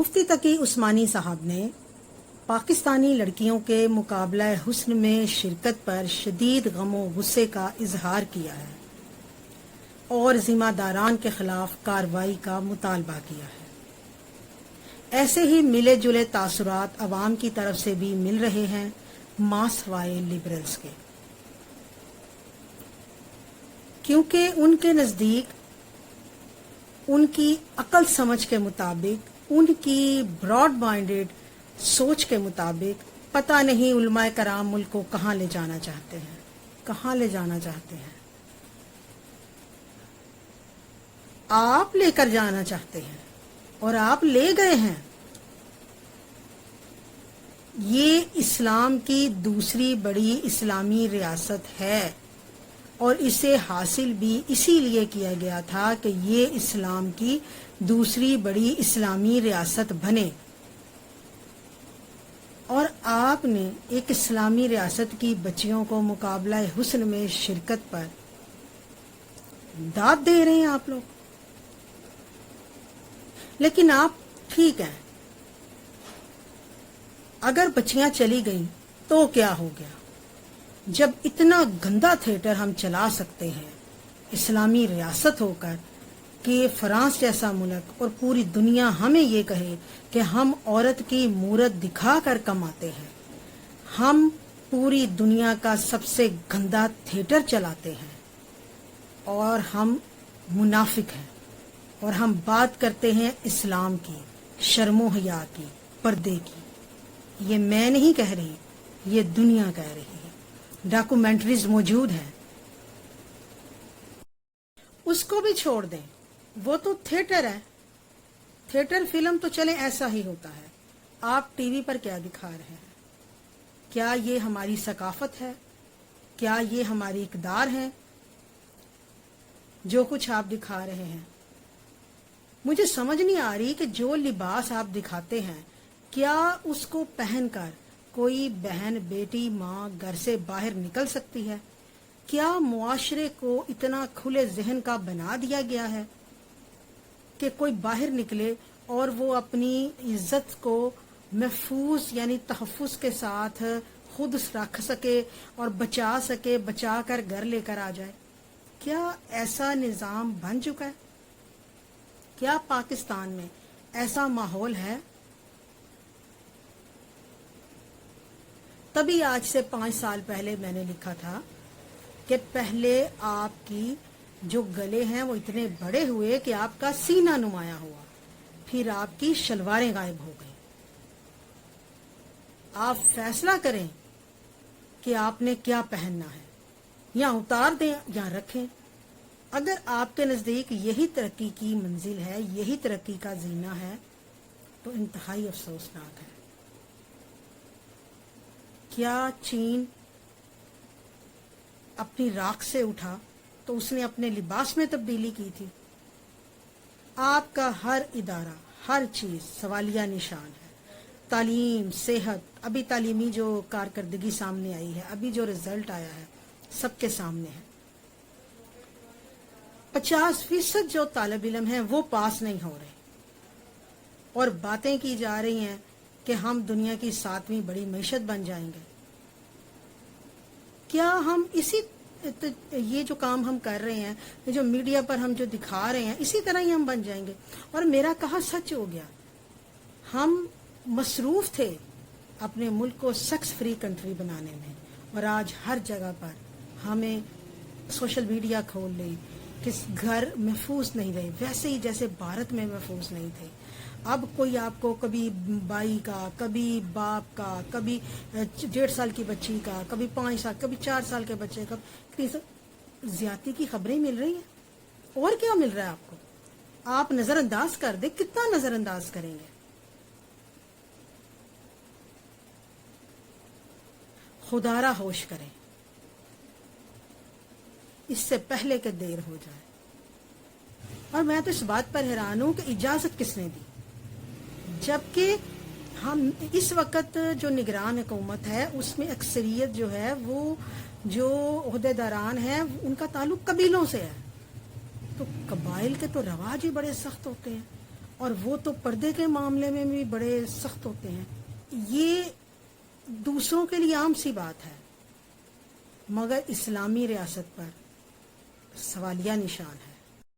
मुफ्ती तकी उस्मानी साहब ने पाकिस्तानी लड़कियों के मुकाबला हुस्न में शिरकत पर शदीद गम और गुस्से का इजहार किया है और जिम्मेदारान के खिलाफ कार्रवाई का मुतालबा किया है। ऐसे ही मिले जुले तासुरात अवाम की तरफ से भी मिल रहे हैं मास वाए लिबरल्स के, क्योंकि उनके नज़दीक उनकी अकल समझ के मुताबिक, उनकी ब्रॉड माइंडेड सोच के मुताबिक पता नहीं उलमाए कराम मुल्क को कहाँ ले जाना चाहते हैं, कहाँ ले जाना चाहते हैं। आप लेकर जाना चाहते हैं और आप ले गए हैं। ये इस्लाम की दूसरी बड़ी इस्लामी रियासत है और इसे हासिल भी इसीलिए किया गया था कि ये इस्लाम की दूसरी बड़ी इस्लामी रियासत बने। और आपने एक इस्लामी रियासत की बच्चियों को मुकाबला हुस्न में शिरकत पर दाद दे रहे हैं आप लोग। लेकिन आप ठीक हैं, अगर बच्चियां चली गई तो क्या हो गया? जब इतना गंदा थिएटर हम चला सकते हैं इस्लामी रियासत होकर कि फ्रांस जैसा मुल्क और पूरी दुनिया हमें ये कहे कि हम औरत की मूरत दिखाकर कमाते हैं, हम पूरी दुनिया का सबसे गंदा थिएटर चलाते हैं और हम मुनाफिक हैं और हम बात करते हैं इस्लाम की, शर्मो हया की, पर्दे की। ये मैं नहीं कह रही, ये दुनिया कह रही है। डॉक्यूमेंट्रीज मौजूद हैं, उसको भी छोड़ दें, वो तो थिएटर है। थिएटर फिल्म तो चले ऐसा ही होता है। आप टीवी पर क्या दिखा रहे हैं? क्या ये हमारी सकाफत है? क्या ये हमारी इकदार है? जो कुछ आप दिखा रहे हैं, मुझे समझ नहीं आ रही कि जो लिबास आप दिखाते हैं, क्या उसको पहनकर कोई बहन, बेटी, माँ घर से बाहर निकल सकती है? क्या मुआशरे को इतना खुले जहन का बना दिया गया है कि कोई बाहर निकले और वो अपनी इज्जत को महफूज यानी तहफ़्फ़ुज़ के साथ खुद रख सके और बचा सके, बचा कर घर लेकर आ जाए? क्या ऐसा निज़ाम बन चुका है? क्या पाकिस्तान में ऐसा माहौल है? तभी आज से 5 साल पहले मैंने लिखा था कि पहले आपकी जो गले हैं वो इतने बड़े हुए कि आपका सीना नुमाया हुआ, फिर आपकी शलवारें गायब हो गई। आप फैसला करें कि आपने क्या पहनना है, या उतार दें या रखें। अगर आपके नजदीक यही तरक्की की मंजिल है, यही तरक्की का जीना है, तो इंतहाई अफसोसनाक है। क्या चीन अपनी राख से उठा तो उसने अपने लिबास में तब्दीली की थी? आपका हर इदारा, हर चीज सवालिया निशान है। तालीम, सेहत, अभी तालीमी जो कारकर्दगी सामने आई है, अभी जो रिजल्ट आया है, सबके सामने है। 50% जो तालिब इल्म हैं वो पास नहीं हो रहे और बातें की जा रही हैं कि हम दुनिया की 7वीं बड़ी मईशत बन जाएंगे। क्या हम ये जो काम हम कर रहे हैं, ये जो मीडिया पर हम जो दिखा रहे हैं, इसी तरह ही हम बन जाएंगे? और मेरा कहा सच हो गया। हम मसरूफ थे अपने मुल्क को सेक्स फ्री कंट्री बनाने में, और आज हर जगह पर हमें सोशल मीडिया खोल ले कि घर महफूज नहीं रहे, वैसे ही जैसे भारत में महफूज नहीं थे। अब कोई आपको कभी बाई का, कभी बाप का, कभी 1.5 साल की बच्ची का, कभी 5 साल, कभी 4 साल के बच्चे का ज्यादती की खबरें मिल रही हैं। और क्या मिल रहा है आपको? आप नजरअंदाज कर दे, कितना नजरअंदाज करेंगे? खुदारा होश करें, इससे पहले कि देर हो जाए। और मैं तो इस बात पर हैरान हूं कि इजाजत किसने दी, जबकि हम इस वक्त जो निगरान हुकूमत है उसमें अक्सरियत जो है वो जो ओहदेदारान हैं उनका ताल्लुक कबीलों से है। तो कबाइल के तो रवाज ही बड़े सख्त होते हैं। اور وہ تو پردے کے معاملے میں بھی بڑے سخت ہوتے ہیں. یہ دوسروں کے لیے عام سی بات ہے، مگر اسلامی ریاست پر سوالیہ نشان ہے.